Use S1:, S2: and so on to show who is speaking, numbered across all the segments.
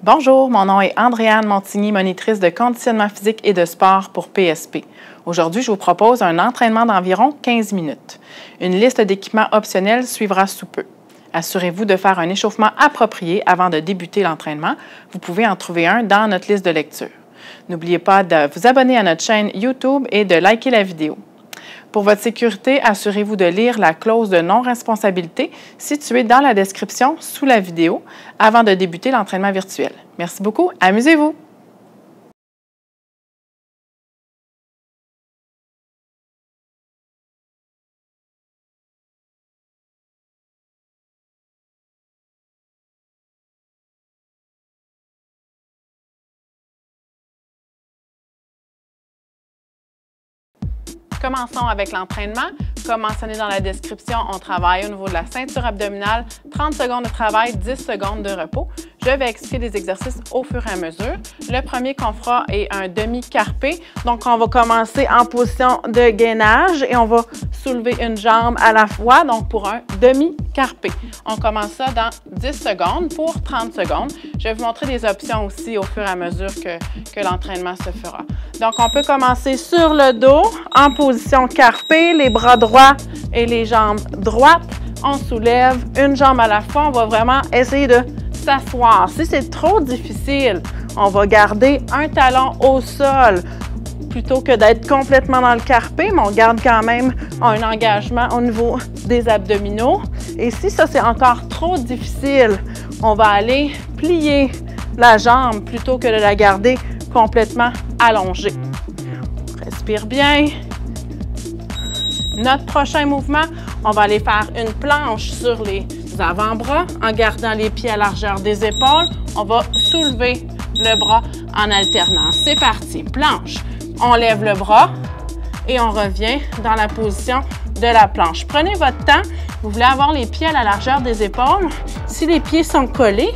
S1: Bonjour, mon nom est Andréane Montigny, monitrice de conditionnement physique et de sport pour PSP. Aujourd'hui, je vous propose un entraînement d'environ 15 minutes. Une liste d'équipements optionnels suivra sous peu. Assurez-vous de faire un échauffement approprié avant de débuter l'entraînement. Vous pouvez en trouver un dans notre liste de lecture. N'oubliez pas de vous abonner à notre chaîne YouTube et de liker la vidéo. Pour votre sécurité, assurez-vous de lire la clause de non-responsabilité située dans la description sous la vidéo avant de débuter l'entraînement virtuel. Merci beaucoup, amusez-vous! Commençons avec l'entraînement. Comme mentionné dans la description, on travaille au niveau de la ceinture abdominale, 30 secondes de travail, 10 secondes de repos. Je vais expliquer des exercices au fur et à mesure. Le premier qu'on fera est un demi-carpé. Donc, on va commencer en position de gainage et on va soulever une jambe à la fois, donc pour un demi-carpé. On commence ça dans 10 secondes pour 30 secondes. Je vais vous montrer des options aussi au fur et à mesure que l'entraînement se fera. Donc, on peut commencer sur le dos, en position carpé, les bras droits et les jambes droites. On soulève une jambe à la fois. On va vraiment essayer de s'asseoir. Si c'est trop difficile, on va garder un talon au sol plutôt que d'être complètement dans le carpé, mais on garde quand même un engagement au niveau des abdominaux. Et si ça, c'est encore trop difficile, on va aller plier la jambe plutôt que de la garder complètement allongée. Respire bien. Notre prochain mouvement, on va aller faire une planche sur les avant-bras en gardant les pieds à largeur des épaules. On va soulever le bras en alternance. C'est parti. Planche. On lève le bras et on revient dans la position de la planche. Prenez votre temps. Vous voulez avoir les pieds à la largeur des épaules. Si les pieds sont collés,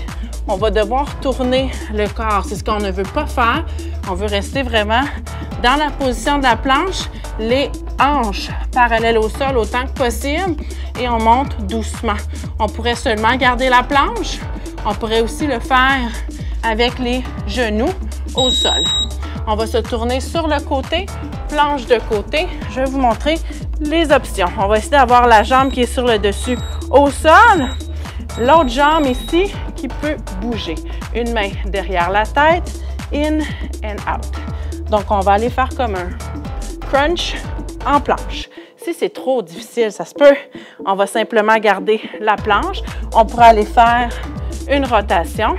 S1: on va devoir tourner le corps. C'est ce qu'on ne veut pas faire. On veut rester vraiment dans la position de la planche, les hanches parallèles au sol autant que possible et on monte doucement. On pourrait seulement garder la planche. On pourrait aussi le faire avec les genoux au sol. On va se tourner sur le côté, planche de côté. Je vais vous montrer les options. On va essayer d'avoir la jambe qui est sur le dessus au sol. L'autre jambe ici qui peut bouger. Une main derrière la tête, in and out. Donc, on va aller faire comme un crunch en planche. Si c'est trop difficile, ça se peut, on va simplement garder la planche. On pourra aller faire une rotation.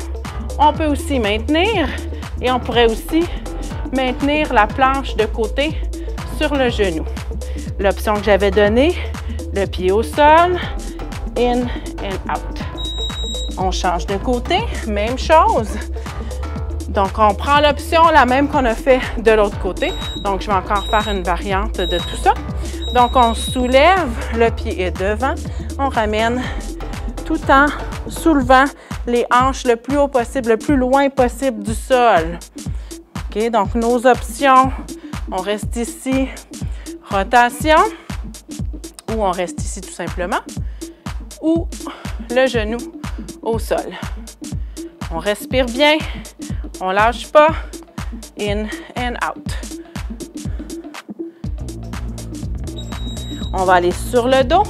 S1: On peut aussi maintenir et on pourrait aussi maintenir la planche de côté sur le genou. L'option que j'avais donnée, le pied au sol, in and out. On change de côté, même chose. Donc, on prend l'option la même qu'on a fait de l'autre côté. Donc, je vais encore faire une variante de tout ça. Donc, on soulève, le pied est devant. On ramène tout en soulevant les hanches le plus haut possible, le plus loin possible du sol. OK, donc nos options, on reste ici, rotation, ou on reste ici tout simplement, ou le genou au sol. On respire bien, on lâche pas, in and out. On va aller sur le dos,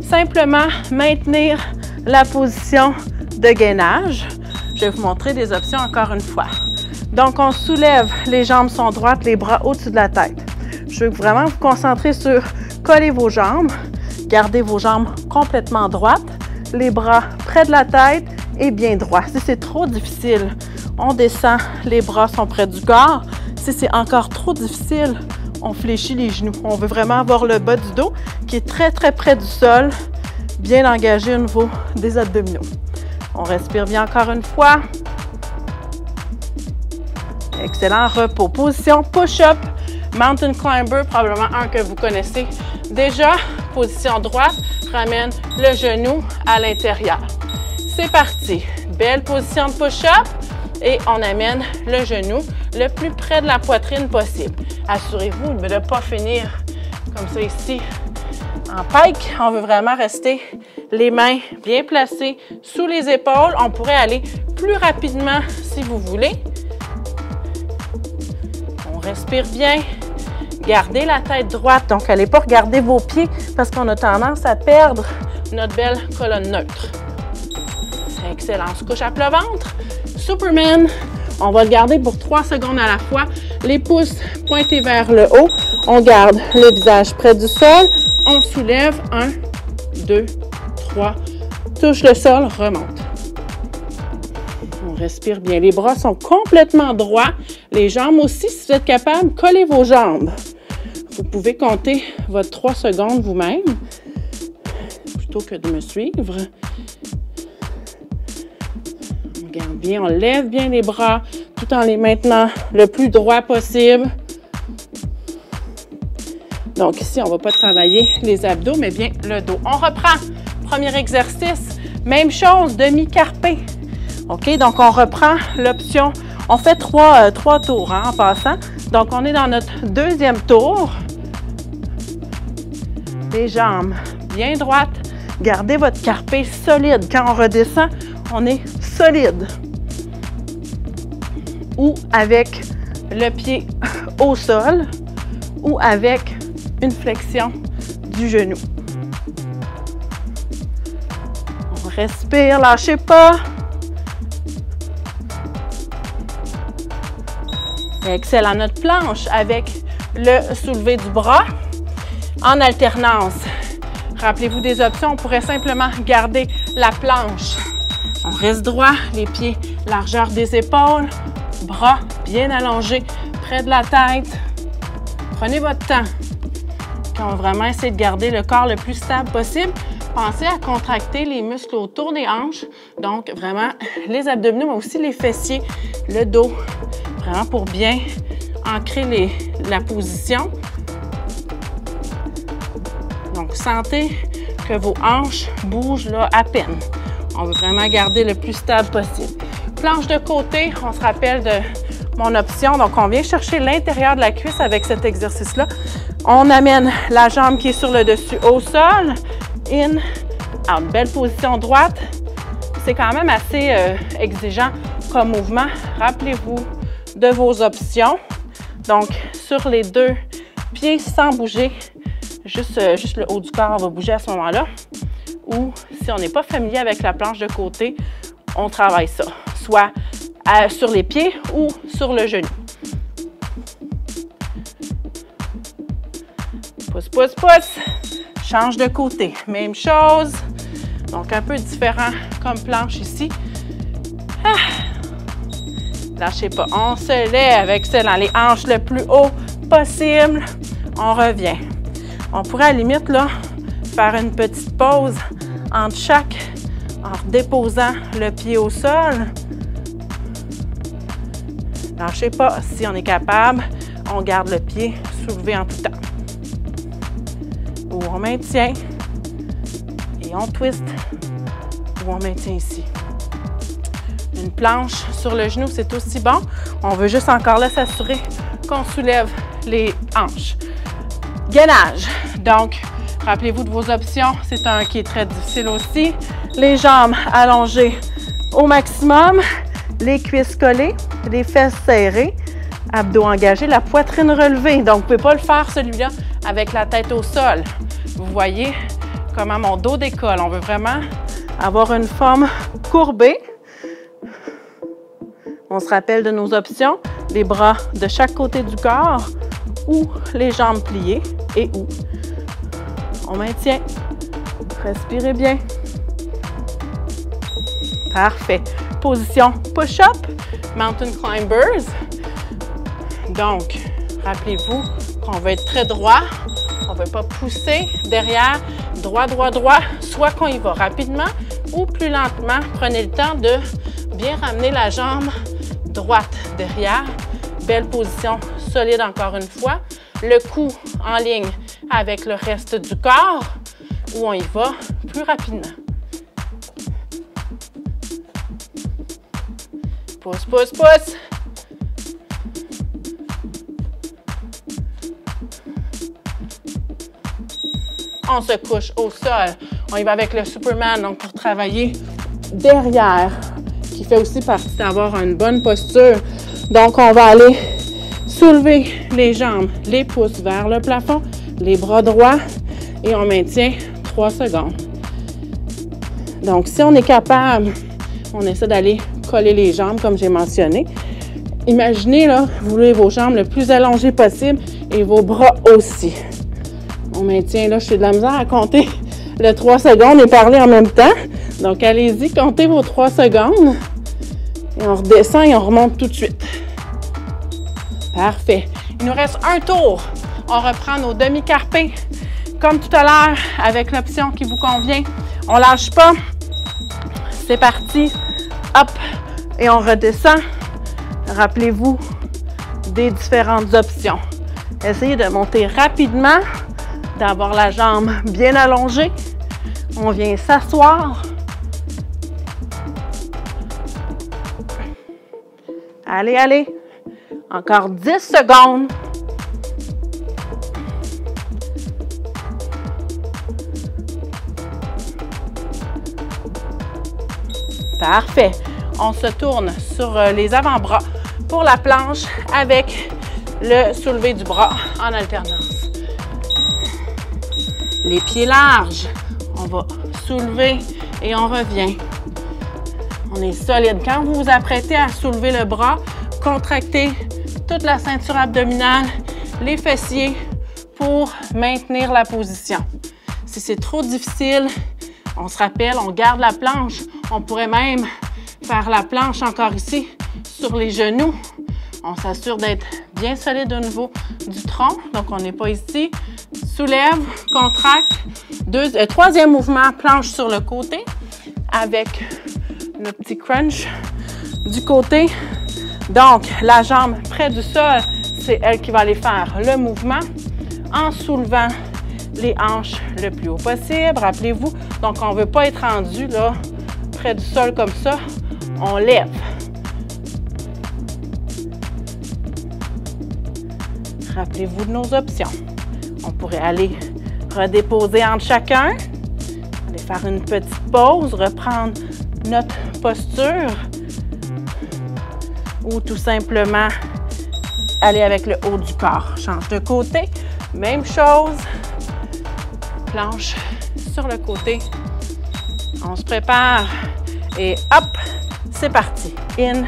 S1: simplement maintenir la position de gainage. Je vais vous montrer des options encore une fois. Donc, on soulève, les jambes sont droites, les bras au-dessus de la tête. Je veux vraiment vous concentrer sur coller vos jambes, garder vos jambes complètement droites, les bras près de la tête et bien droits. Si c'est trop difficile, on descend, les bras sont près du corps. Si c'est encore trop difficile, on fléchit les genoux. On veut vraiment avoir le bas du dos qui est très, très près du sol, bien engagé au niveau des abdominaux. On respire bien encore une fois. Excellent repos. Position push-up, mountain climber, probablement un que vous connaissez déjà. Position droite, ramène le genou à l'intérieur. C'est parti. Belle position de push-up et on amène le genou le plus près de la poitrine possible. Assurez-vous de ne pas finir comme ça ici En pike, on veut vraiment rester les mains bien placées sous les épaules. On pourrait aller plus rapidement si vous voulez. On respire bien. Gardez la tête droite, donc n'allez pas regarder vos pieds parce qu'on a tendance à perdre notre belle colonne neutre. C'est excellent. On se couche à plat ventre. Superman, on va le garder pour 3 secondes à la fois. Les pouces pointés vers le haut. On garde le visage près du sol. On soulève. 1, 2, 3. Touche le sol, remonte. On respire bien. Les bras sont complètement droits. Les jambes aussi, si vous êtes capable, collez vos jambes. Vous pouvez compter votre 3 secondes vous-même plutôt que de me suivre. On garde bien, on lève bien les bras tout en les maintenant le plus droit possible. Donc ici, on ne va pas travailler les abdos, mais bien le dos. On reprend. Premier exercice. Même chose, demi-carpé. OK, donc on reprend l'option. On fait trois tours en passant. Donc, on est dans notre deuxième tour. Les jambes bien droites. Gardez votre carpé solide. Quand on redescend, on est solide. Ou avec le pied au sol, ou avec une flexion du genou. On respire, lâchez pas. Excellent. Notre planche avec le soulevé du bras en alternance. Rappelez-vous des options. On pourrait simplement garder la planche. On reste droit, les pieds largeur des épaules, bras bien allongés près de la tête. Prenez votre temps. On va vraiment essayer de garder le corps le plus stable possible. Pensez à contracter les muscles autour des hanches. Donc, vraiment, les abdominaux, mais aussi les fessiers, le dos. Vraiment pour bien ancrer la position. Donc, sentez que vos hanches bougent là à peine. On veut vraiment garder le plus stable possible. Planche de côté, on se rappelle de mon option. Donc, on vient chercher l'intérieur de la cuisse avec cet exercice-là. On amène la jambe qui est sur le dessus au sol. In, out. Belle position droite. C'est quand même assez exigeant comme mouvement. Rappelez-vous de vos options. Donc, sur les 2 pieds sans bouger, juste le haut du corps va bouger à ce moment-là. Ou si on n'est pas familier avec la planche de côté, on travaille ça, soit sur les pieds ou sur le genou. Pousse, pousse, pousse. Change de côté. Même chose. Donc, un peu différent comme planche ici. Ah. Lâchez pas. On se lève. Excellent. Les hanches le plus haut possible. On revient. On pourrait à la limite là, faire une petite pause entre chaque, en déposant le pied au sol. Lâchez pas. Si on est capable, on garde le pied soulevé en tout temps. Ou on maintient et on twist. Ou on maintient ici. Une planche sur le genou, c'est aussi bon. On veut juste encore là s'assurer qu'on soulève les hanches. Gainage. Donc, rappelez-vous de vos options. C'est un qui est très difficile aussi. Les jambes allongées au maximum. Les cuisses collées. Les fesses serrées. Abdos engagés. La poitrine relevée. Donc, vous ne pouvez pas le faire celui-là avec la tête au sol. Vous voyez comment mon dos décolle. On veut vraiment avoir une forme courbée. On se rappelle de nos options, les bras de chaque côté du corps ou les jambes pliées et où. On maintient. Respirez bien. Parfait. Position push-up, mountain climbers. Donc, rappelez-vous qu'on va être très droit. On ne veut pas pousser derrière, droit, droit, droit. Soit qu'on y va rapidement ou plus lentement. Prenez le temps de bien ramener la jambe droite derrière. Belle position, solide encore une fois. Le cou en ligne avec le reste du corps où on y va plus rapidement. Pousse, pousse, pousse. on se couche au sol. On y va avec le Superman, donc pour travailler derrière, qui fait aussi partie d'avoir une bonne posture. Donc, on va aller soulever les jambes, les pouces vers le plafond, les bras droits et on maintient 3 secondes. Donc, si on est capable, on essaie d'aller coller les jambes comme j'ai mentionné. Imaginez, là, vous voulez vos jambes le plus allongées possible et vos bras aussi. On maintient, là, je suis de la misère à compter le 3 secondes et parler en même temps. Donc, allez-y, comptez vos 3 secondes. Et on redescend et on remonte tout de suite. Parfait. Il nous reste un tour. On reprend nos demi-carpés comme tout à l'heure avec l'option qui vous convient. On lâche pas. C'est parti. Hop. Et on redescend. Rappelez-vous des différentes options. Essayez de monter rapidement, d'avoir la jambe bien allongée. On vient s'asseoir. Allez, allez. Encore 10 secondes. Parfait. On se tourne sur les avant-bras pour la planche avec le soulevé du bras en alternance. Les pieds larges. On va soulever et on revient. On est solide. Quand vous vous apprêtez à soulever le bras, contractez toute la ceinture abdominale, les fessiers pour maintenir la position. Si c'est trop difficile, on se rappelle, on garde la planche. On pourrait même faire la planche encore ici sur les genoux. On s'assure d'être bien solide au niveau du tronc. Donc, on n'est pas ici. Soulève, contracte. Troisième mouvement, planche sur le côté avec le petit crunch du côté. Donc, la jambe près du sol, c'est elle qui va aller faire le mouvement en soulevant les hanches le plus haut possible. Rappelez-vous, donc on ne veut pas être rendu là, près du sol comme ça. On lève. Rappelez-vous de nos options. On pourrait aller redéposer entre chacun, aller faire une petite pause, reprendre notre posture ou tout simplement aller avec le haut du corps. Change de côté, même chose. Planche sur le côté. On se prépare et hop, c'est parti. In,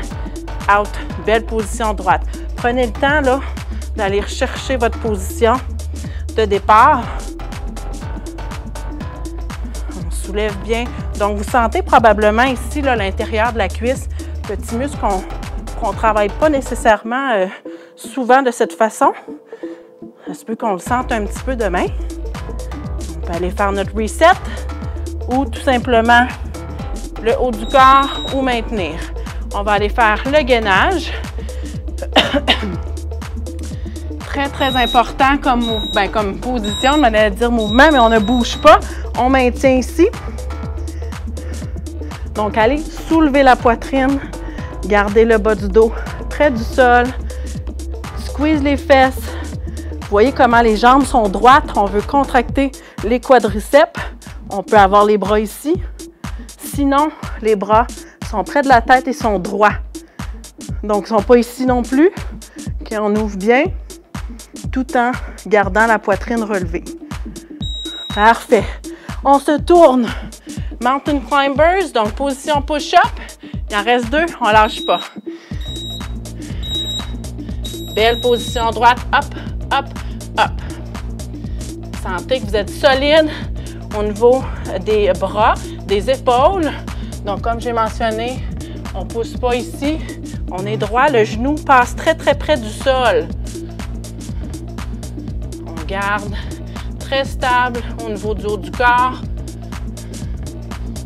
S1: out, belle position droite. Prenez le temps là d'aller chercher votre position de départ. On soulève bien. Donc, vous sentez probablement ici l'intérieur de la cuisse, petit muscle qu'on ne travaille pas nécessairement souvent de cette façon. Ça se peut qu'on le sente un petit peu demain. On peut aller faire notre reset ou tout simplement le haut du corps ou maintenir. On va aller faire le gainage. Très, très important comme position. On allait dire mouvement, mais on ne bouge pas. On maintient ici. Donc, allez soulever la poitrine. Gardez le bas du dos près du sol. Squeeze les fesses. Vous voyez comment les jambes sont droites. On veut contracter les quadriceps. On peut avoir les bras ici. Sinon, les bras sont près de la tête et sont droits. Donc, ils ne sont pas ici non plus. Okay, on ouvre bien, tout en gardant la poitrine relevée. Parfait. On se tourne. Mountain Climbers, donc position push-up. Il en reste 2, on ne lâche pas. Belle position droite. Hop, hop, hop. Sentez que vous êtes solide au niveau des bras, des épaules. Donc, comme j'ai mentionné, on ne pousse pas ici. On est droit, le genou passe très, très près du sol. On garde très stable au niveau du haut du corps.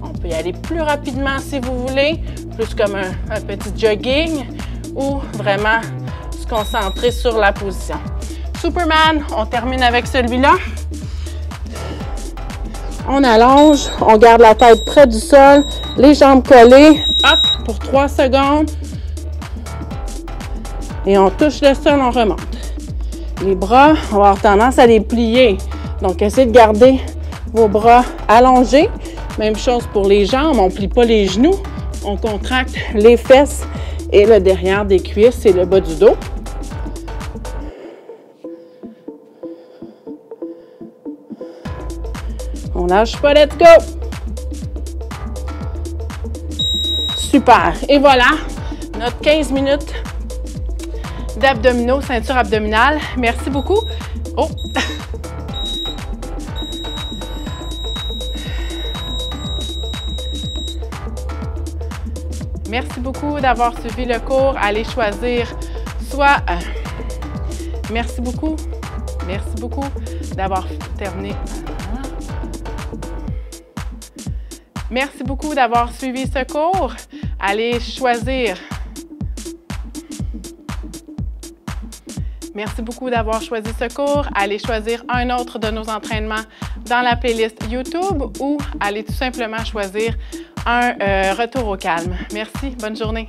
S1: On peut y aller plus rapidement si vous voulez, plus comme un petit jogging ou vraiment se concentrer sur la position. Superman, on termine avec celui-là. On allonge, on garde la tête près du sol, les jambes collées. Hop, pour 3 secondes. Et on touche le sol, on remonte. Les bras, on va avoir tendance à les plier. Donc, essayez de garder vos bras allongés. Même chose pour les jambes, on ne plie pas les genoux, on contracte les fesses et le derrière des cuisses et le bas du dos. On lâche pas, let's go! Super! Et voilà, notre 15 minutes d'abdominaux, ceinture abdominale. Merci beaucoup. Oh! Merci beaucoup d'avoir suivi le cours. Allez choisir soit... merci beaucoup d'avoir terminé. Merci beaucoup d'avoir suivi ce cours. Allez choisir. Merci beaucoup d'avoir choisi ce cours. Allez choisir un autre de nos entraînements dans la playlist YouTube ou allez tout simplement choisir un retour au calme. Merci, bonne journée.